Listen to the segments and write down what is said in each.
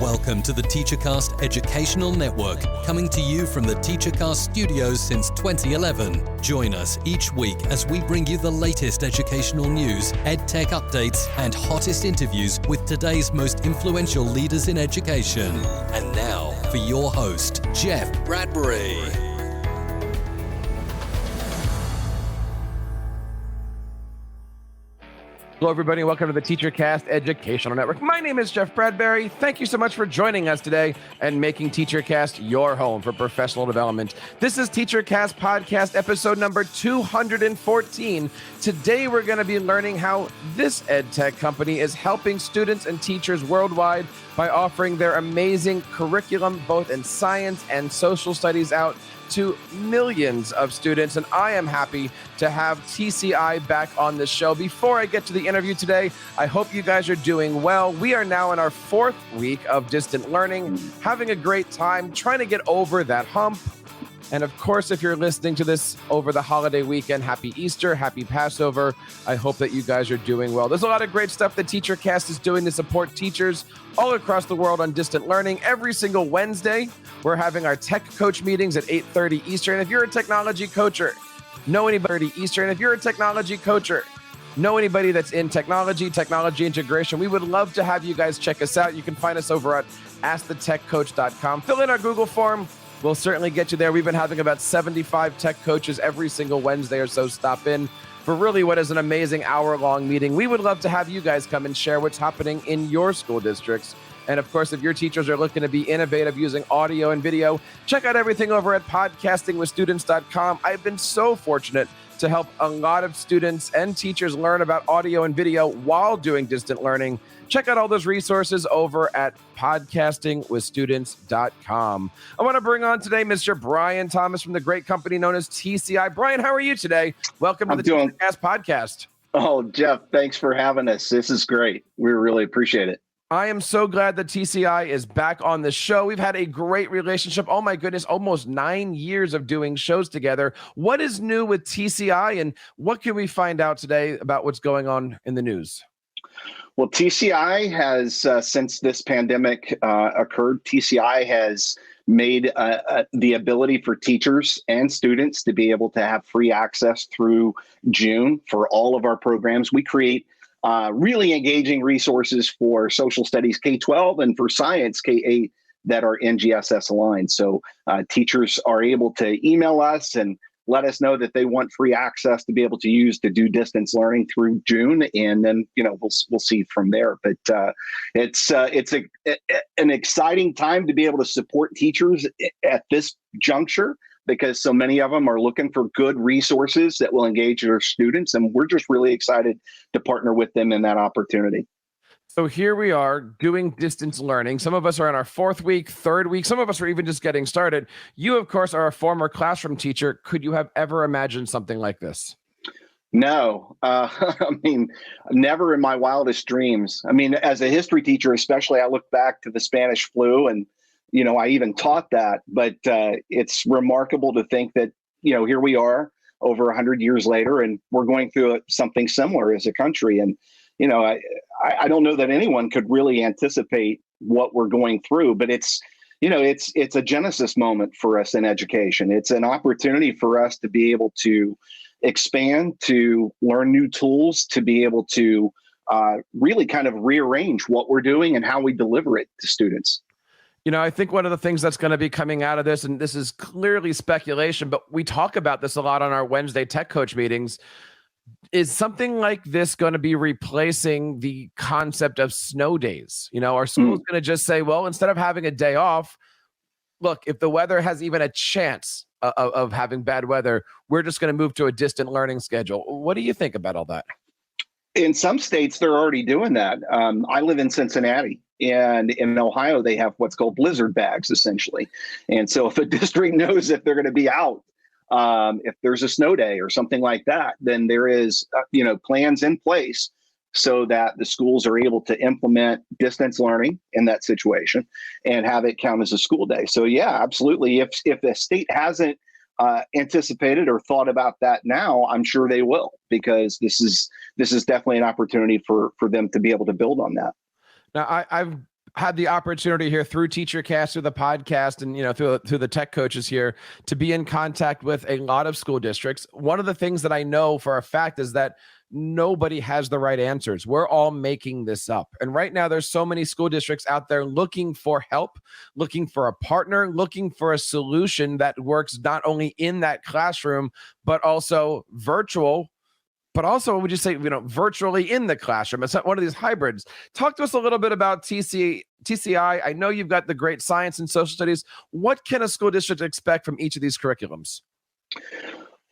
Welcome to the TeacherCast Educational Network, coming to you from the TeacherCast studios since 2011. Join us each week as we bring you the latest educational news, EdTech updates, and hottest interviews with today's most influential leaders in education. And now, for your host, Jeff Bradbury. Hello, everybody, and welcome to the TeacherCast Educational Network. My name is Jeff Bradbury. Thank you so much for joining us today and making TeacherCast your home for professional development. This is TeacherCast Podcast episode number 214. Today, we're going to be learning how this EdTech company is helping students and teachers worldwide by offering their amazing curriculum, both in science and social studies, out to millions of students, and I am happy to have TCI back on the show. Before I get to the interview today, I hope you guys are doing well. We are now in our 4th week of distant learning, having a great time, trying to get over that hump. And of course, if you're listening to this over the holiday weekend, happy Easter, happy Passover. I hope that you guys are doing well. There's a lot of great stuff that TeacherCast is doing to support teachers all across the world on distant learning. Every single Wednesday, we're having our tech coach meetings at 8:30 Eastern. If you're a technology coacher, know anybody Eastern. If you're a technology coacher, know anybody that's in technology integration, we would love to have you guys check us out. You can find us over at askthetechcoach.com. Fill in our Google form. We'll certainly get you there. We've been having about 75 tech coaches every single Wednesday or so stop in for really what is an amazing hour-long meeting. We would love to have you guys come and share what's happening in your school districts. And of course, if your teachers are looking to be innovative using audio and video, check out everything over at podcastingwithstudents.com. I've been so fortunate to help a lot of students and teachers learn about audio and video while doing distant learning. Check out all those resources over at podcastingwithstudents.com. I want to bring on today Mr. Brian Thomas from the great company known as TCI. Brian, how are you today? Welcome to the TeacherCast Podcast. Oh, Jeff, thanks for having us. This is great. We really appreciate it. I am so glad that TCI is back on the show. We've had a great relationship. Oh my goodness, almost 9 years of doing shows together. What is new with TCI, and what can we find out today about what's going on in the news? Well, TCI has, since this pandemic occurred, TCI has made the ability for teachers and students to be able to have free access through June for all of our programs. We create really engaging resources for social studies K-12 and for science K-8 that are NGSS aligned. So teachers are able to email us and let us know that they want free access to be able to use to do distance learning through June, and then we'll see from there. But it's an exciting time to be able to support teachers at this juncture, because so many of them are looking for good resources that will engage their students, and we're just really excited to partner with them in that opportunity. So here we are doing distance learning. Some of us are in our 4th week, 3rd week. Some of us are even just getting started. You, of course, are a former classroom teacher. Could you have ever imagined something like this? No, I mean, never in my wildest dreams. I mean, as a history teacher, especially, I look back to the Spanish flu, and I even taught that. But it's remarkable to think that here we are over 100 years later, and we're going through something similar as a country. And I don't know that anyone could really anticipate what we're going through, but it's a genesis moment for us in education. It's an opportunity for us to be able to expand, to learn new tools, to be able to really kind of rearrange what we're doing and how we deliver it to students. I think one of the things that's going to be coming out of this, and this is clearly speculation, but we talk about this a lot on our Wednesday tech coach meetings, is something like this going to be replacing the concept of snow days? Our school is going to just say, well, instead of having a day off, look, if the weather has even a chance of having bad weather, we're just going to move to a distant learning schedule. What do you think about all that? In some states, they're already doing that. I live in Cincinnati, and in Ohio, they have what's called blizzard bags, essentially. And so if a district knows that they're going to be out, if there's a snow day or something like that, then there is, plans in place so that the schools are able to implement distance learning in that situation and have it count as a school day. So yeah, absolutely. If the state hasn't anticipated or thought about that now, I'm sure they will, because this is definitely an opportunity for them to be able to build on that. Now, I've had the opportunity here through TeacherCast, through the podcast, and through the tech coaches here to be in contact with a lot of school districts. One of the things that I know for a fact is that nobody has the right answers. We're all making this up. And right now there's so many school districts out there looking for help, looking for a partner, looking for a solution that works not only in that classroom, but also virtual, but also, would you say, virtually in the classroom? It's not one of these hybrids. Talk to us a little bit about TCI. I know you've got the great science and social studies. What can a school district expect from each of these curriculums?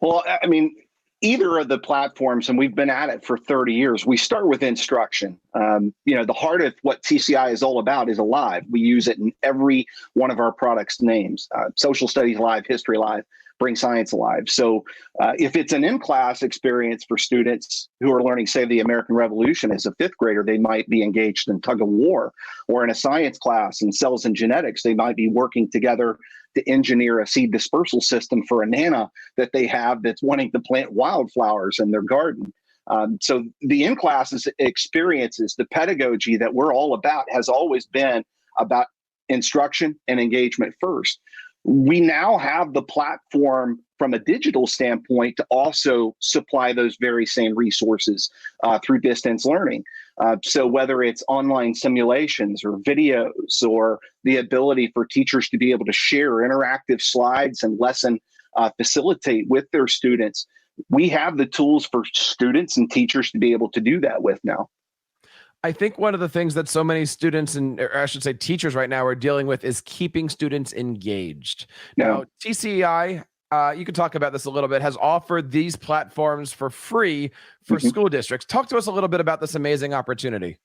Well, I mean, either of the platforms, and we've been at it for 30 years, we start with instruction. The heart of what TCI is all about is alive. We use it in every one of our products' names: Social Studies Live, History Live, Bring Science Alive. So if it's an in-class experience for students who are learning, say, the American Revolution as a fifth grader, they might be engaged in tug of war, or in a science class in cells and genetics, they might be working together to engineer a seed dispersal system for a nana that they have that's wanting to plant wildflowers in their garden. So the in-class experiences, the pedagogy that we're all about, has always been about instruction and engagement first. We now have the platform from a digital standpoint to also supply those very same resources through distance learning. So whether it's online simulations or videos, or the ability for teachers to be able to share interactive slides and lesson facilitate with their students, we have the tools for students and teachers to be able to do that with now. I think one of the things that so many students, or I should say teachers right now, are dealing with is keeping students engaged. Now, TCI, you can talk about this a little bit, has offered these platforms for free for school districts. Talk to us a little bit about this amazing opportunity.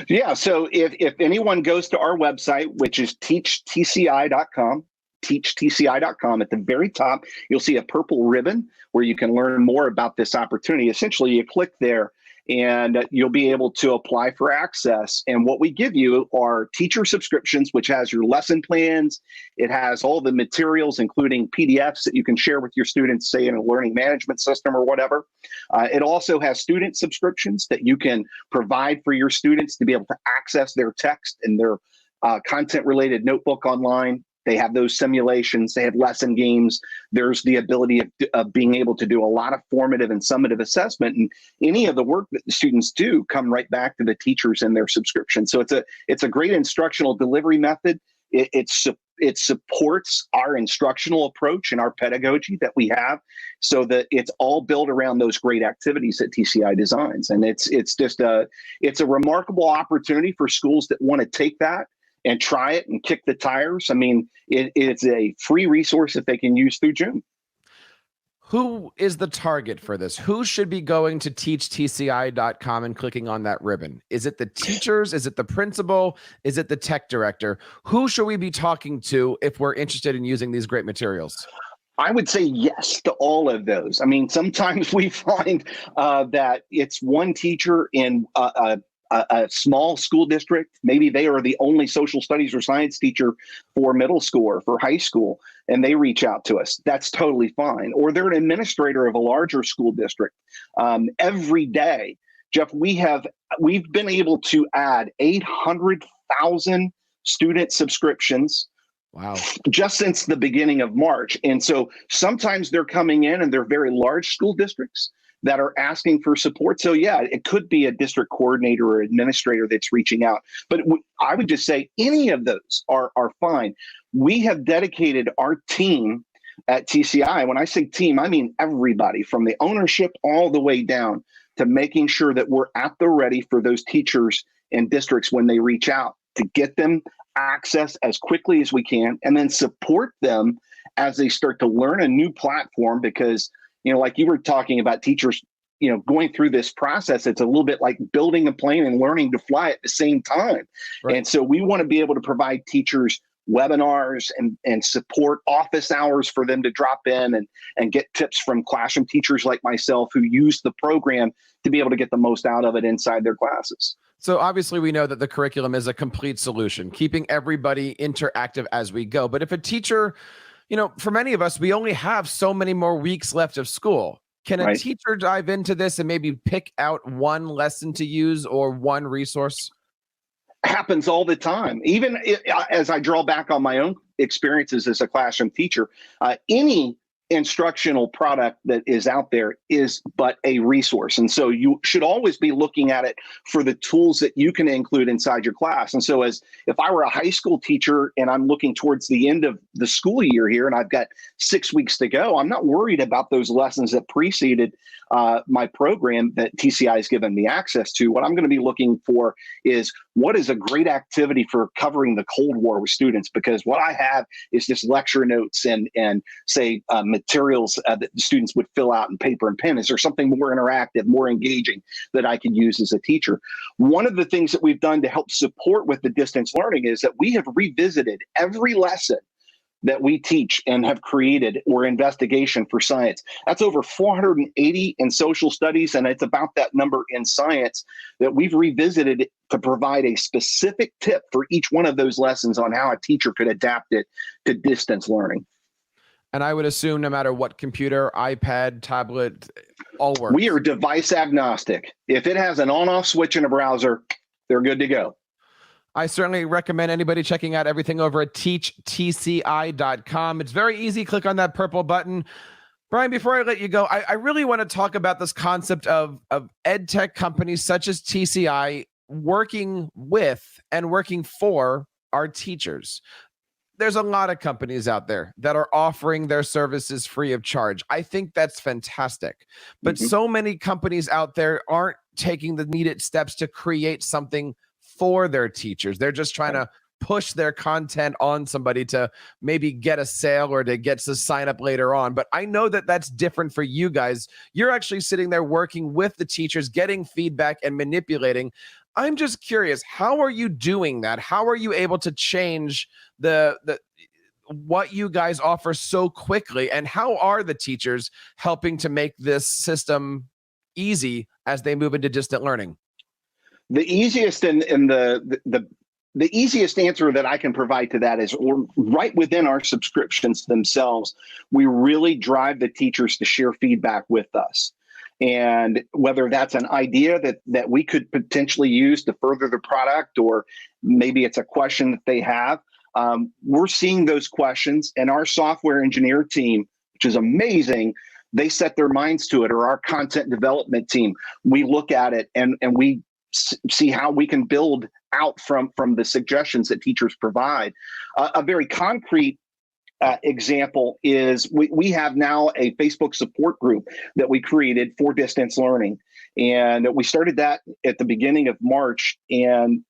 Yeah, so if anyone goes to our website, which is teachtci.com, teachtci.com, at the very top, you'll see a purple ribbon where you can learn more about this opportunity. Essentially, you click there and you'll be able to apply for access. And what we give you are teacher subscriptions, which has your lesson plans. It has all the materials, including PDFs that you can share with your students, say in a learning management system or whatever. It also has student subscriptions that you can provide for your students to be able to access their text and their content-related notebook online. They have those simulations, they have lesson games. There's the ability of being able to do a lot of formative and summative assessment, and any of the work that the students do come right back to the teachers in their subscription. So it's a great instructional delivery method. It supports our instructional approach and our pedagogy that we have, so that it's all built around those great activities that TCI designs. And it's a remarkable opportunity for schools that want to take that and try it and kick the tires. I mean, it's a free resource that they can use through June. Who is the target for this? Who should be going to teachtci.com and clicking on that ribbon? Is it the teachers? Is it the principal? Is it the tech director? Who should we be talking to if we're interested in using these great materials? I would say yes to all of those. I mean, sometimes we find that it's one teacher in a small school district. Maybe they are the only social studies or science teacher for middle school or for high school, and they reach out to us. That's totally fine. Or they're an administrator of a larger school district. Every day, Jeff, we've been able to add 800,000 student subscriptions. Wow. Just since the beginning of March. And so sometimes they're coming in and they're very large school districts that are asking for support. So yeah, it could be a district coordinator or administrator that's reaching out. But I would just say any of those are fine. We have dedicated our team at TCI. When I say team, I mean everybody from the ownership all the way down to making sure that we're at the ready for those teachers and districts when they reach out, to get them access as quickly as we can, and then support them as they start to learn a new platform. Because like you were talking about teachers, going through this process, it's a little bit like building a plane and learning to fly at the same time. Right. And so we want to be able to provide teachers webinars and support office hours for them to drop in and get tips from classroom teachers like myself who use the program to be able to get the most out of it inside their classes. So obviously we know that the curriculum is a complete solution, keeping everybody interactive as we go. But if a teacher, for many of us, we only have so many more weeks left of school. Can a teacher dive into this and maybe pick out one lesson to use or one resource? happens all the time. Even as I draw back on my own experiences as a classroom teacher, any instructional product that is out there is but a resource. And so you should always be looking at it for the tools that you can include inside your class. And so if I were a high school teacher and I'm looking towards the end of the school year here and I've got 6 weeks to go, I'm not worried about those lessons that preceded my program that TCI has given me access to. What I'm going to be looking for is what is a great activity for covering the Cold War with students, because what I have is just lecture notes and say materials that students would fill out in paper and pen. Is there something more interactive, more engaging that I can use as a teacher? One of the things that we've done to help support with the distance learning is that we have revisited every lesson that we teach and have created or investigation for science. That's over 480 in social studies, and it's about that number in science that we've revisited to provide a specific tip for each one of those lessons on how a teacher could adapt it to distance learning. And I would assume no matter what computer, iPad, tablet, all works. We are device agnostic. If it has an on-off switch in a browser, they're good to go. I certainly recommend anybody checking out everything over at teachtci.com. It's very easy. Click on that purple button. Brian, before I let you go, I really want to talk about this concept of ed tech companies such as TCI working with and working for our teachers. There's a lot of companies out there that are offering their services free of charge. I think that's fantastic. But so many companies out there aren't taking the needed steps to create something for their teachers. They're just trying to push their content on somebody to maybe get a sale or to get to sign up later on. But I know that that's different for you guys. You're actually sitting there working with the teachers, getting feedback and manipulating. I'm just curious, how are you doing that? How are you able to change the what you guys offer so quickly? And how are the teachers helping to make this system easy as they move into distant learning? The easiest and the easiest answer that I can provide to that is right within our subscriptions themselves, we really drive the teachers to share feedback with us. And whether that's an idea that we could potentially use to further the product, or maybe it's a question that they have, we're seeing those questions, and our software engineer team, which is amazing, they set their minds to it, or our content development team. We look at it and we see how we can build out from the suggestions that teachers provide. A very concrete example is we have now a Facebook support group that we created for distance learning. And we started that at the beginning of March. And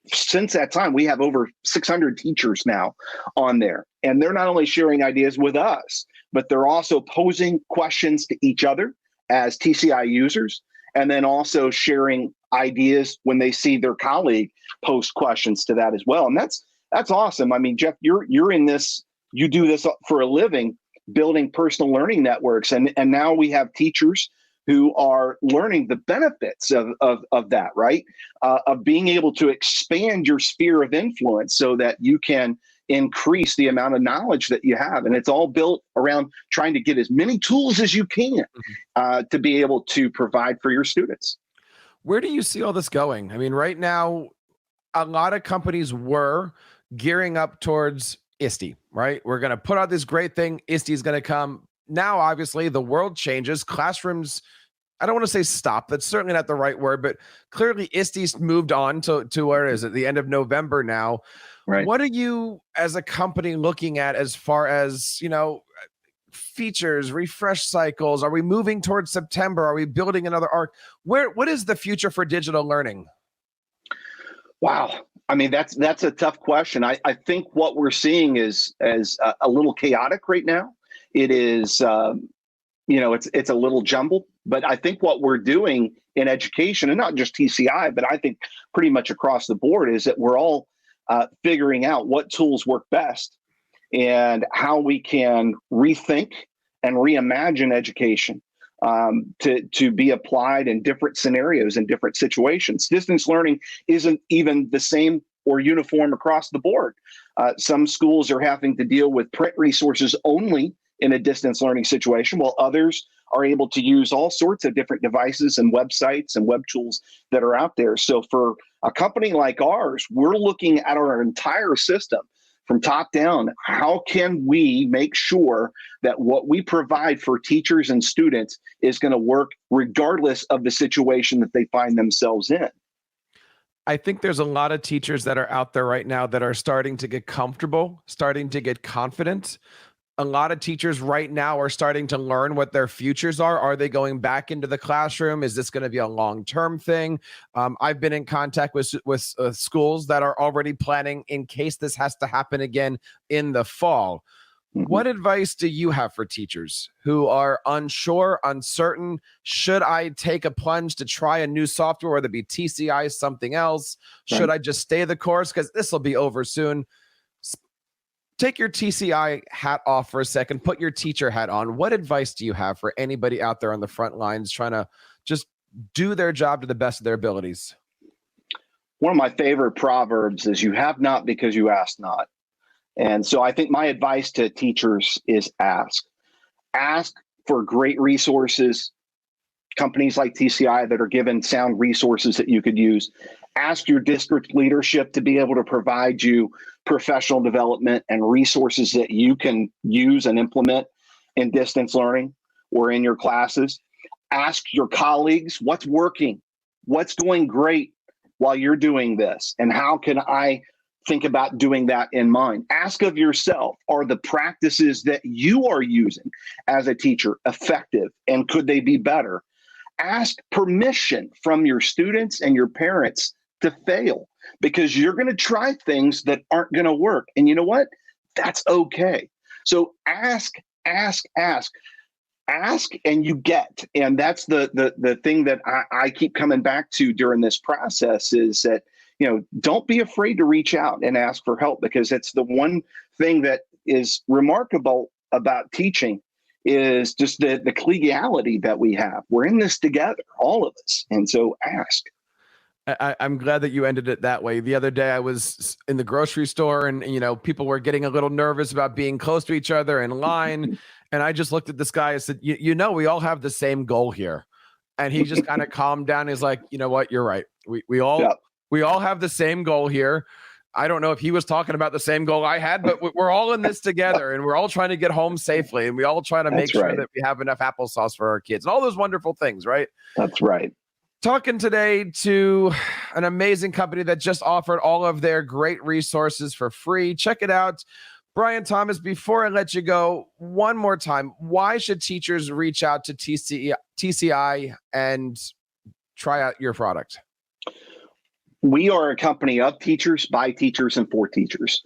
since that time, we have over 600 teachers now on there. And they're not only sharing ideas with us, but they're also posing questions to each other as TCI users, and then also sharing ideas when they see their colleague post questions to that as well. And that's awesome. I mean, Jeff, you're in this, you do this for a living, building personal learning networks. And now we have teachers who are learning the benefits of that, right? Of being able to expand your sphere of influence so that you can increase the amount of knowledge that you have. And it's all built around trying to get as many tools as you can to be able to provide for your students. Where do you see all this going? I mean, right now, a lot of companies were gearing up towards ISTE, right? We're going to put out this great thing. ISTE is going to come. Now, obviously, the world changes. Classrooms, I don't want to say stop. That's certainly not the right word, but clearly ISTE's moved on to where is it? The end of November now. Right. What are you as a company looking at as far as, features, refresh cycles? Are we moving towards September? Are we building another arc? What is the future for digital learning? Wow. I mean, that's a tough question. I think what we're seeing is a little chaotic right now. It is, it's a little jumbled, but I think what we're doing in education, and not just TCI, but I think pretty much across the board, is that we're all figuring out what tools work best and how we can rethink and reimagine education to be applied in different scenarios and different situations. Distance learning isn't even the same or uniform across the board. Some schools are having to deal with print resources only in a distance learning situation, while others are able to use all sorts of different devices and websites and web tools that are out there. So for A company like ours, we're looking at our entire system from top down. How can we make sure that what we provide for teachers and students is going to work regardless of the situation that they find themselves in? I think there's a lot of teachers that are out there right now that are starting to get comfortable, starting to get confident. A lot of teachers right now are starting to learn what their futures are. Are they going back into the classroom? Is this going to be a long-term thing? I've been in contact with schools that are already planning in case this has to happen again in the fall. What advice do you have for teachers who are unsure, uncertain? Should I take a plunge to try a new software, whether it be TCI, something else? Should I just stay the course because this will be over soon? Take your TCI hat off for a second, put your teacher hat on. What advice do you have for anybody out there on the front lines trying to just do their job to the best of their abilities? One of my favorite proverbs is, you have not because you ask not. And so I think my advice to teachers is ask. Ask for great resources, companies like TCI that are given sound resources that you could use. Ask your district leadership to be able to provide you professional development and resources that you can use and implement in distance learning or in your classes. Ask your colleagues what's working, what's going great while you're doing this, and how can I think about doing that in mind. Ask of yourself, are the practices that you are using as a teacher effective, and could they be better? Ask permission from your students and your parents to fail, because you're going to try things that aren't going to work. And you know what? That's okay. So ask, and you get. And that's the thing that I keep coming back to during this process is that, don't be afraid to reach out and ask for help, because it's the one thing that is remarkable about teaching is just the collegiality that we have. We're in this together, all of us. And so ask. I'm glad that you ended it that way. The other day I was in the grocery store and, people were getting a little nervous about being close to each other in line. And I just looked at this guy and said, we all have the same goal here. And he just kind of calmed down. He's like, you know what? You're right. We all have the same goal here. I don't know if he was talking about the same goal I had, but we're all in this together and we're all trying to get home safely. And we all try to make sure that we have enough applesauce for our kids and all those wonderful things, right? That's right. Talking today to an amazing company that just offered all of their great resources for free. Check it out. Brian Thomas, before I let you go, one more time, why should teachers reach out to TCI and try out your product? We are a company of teachers, by teachers, and for teachers.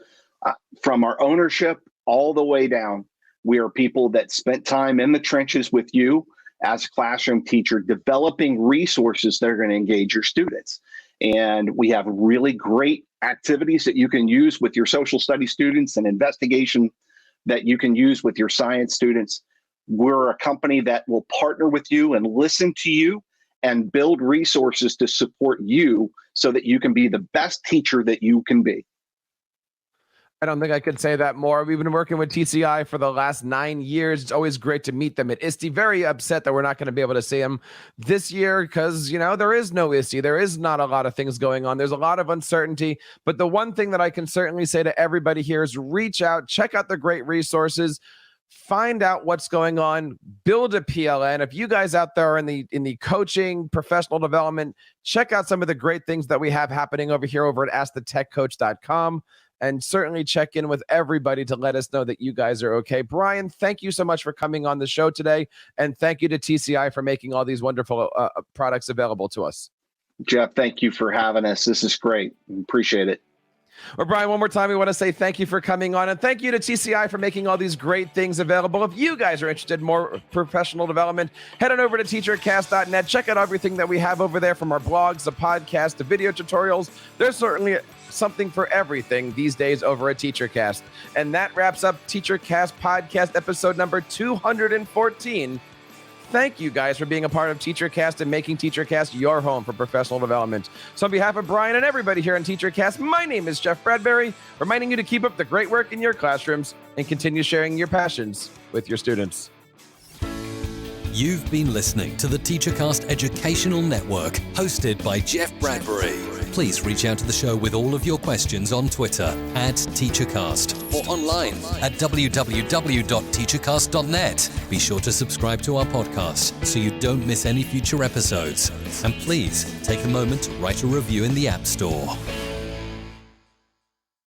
From our ownership all the way down, we are people that spent time in the trenches with you as a classroom teacher, developing resources that are going to engage your students. And we have really great activities that you can use with your social studies students and investigation that you can use with your science students. We're a company that will partner with you and listen to you and build resources to support you so that you can be the best teacher that you can be. I don't think I could say that more. We've been working with TCI for the last 9 years. It's always great to meet them at ISTE. Very upset that we're not going to be able to see them this year because, there is no ISTE. There is not a lot of things going on. There's a lot of uncertainty. But the one thing that I can certainly say to everybody here is reach out, check out the great resources, find out what's going on, build a PLN. If you guys out there are in the coaching, professional development, check out some of the great things that we have happening over here over at AskTheTechCoach.com. And certainly check in with everybody to let us know that you guys are okay. Brian, thank you so much for coming on the show today. And thank you to TCI for making all these wonderful products available to us. Jeff, thank you for having us. This is great. Appreciate it. Well, Brian, one more time, we want to say thank you for coming on, and thank you to TCI for making all these great things available. If you guys are interested in more professional development, head on over to teachercast.net. Check out everything that we have over there, from our blogs, the podcast, the video tutorials. There's certainly something for everything these days over at TeacherCast. And that wraps up TeacherCast podcast episode number 214. Thank you guys for being a part of TeacherCast and making TeacherCast your home for professional development. So on behalf of Brian and everybody here on TeacherCast, my name is Jeff Bradbury, reminding you to keep up the great work in your classrooms and continue sharing your passions with your students. You've been listening to the TeacherCast Educational Network, hosted by Jeff Bradbury. Please reach out to the show with all of your questions on Twitter @TeacherCast or online at www.teachercast.net. Be sure to subscribe to our podcast so you don't miss any future episodes. And please take a moment to write a review in the App Store.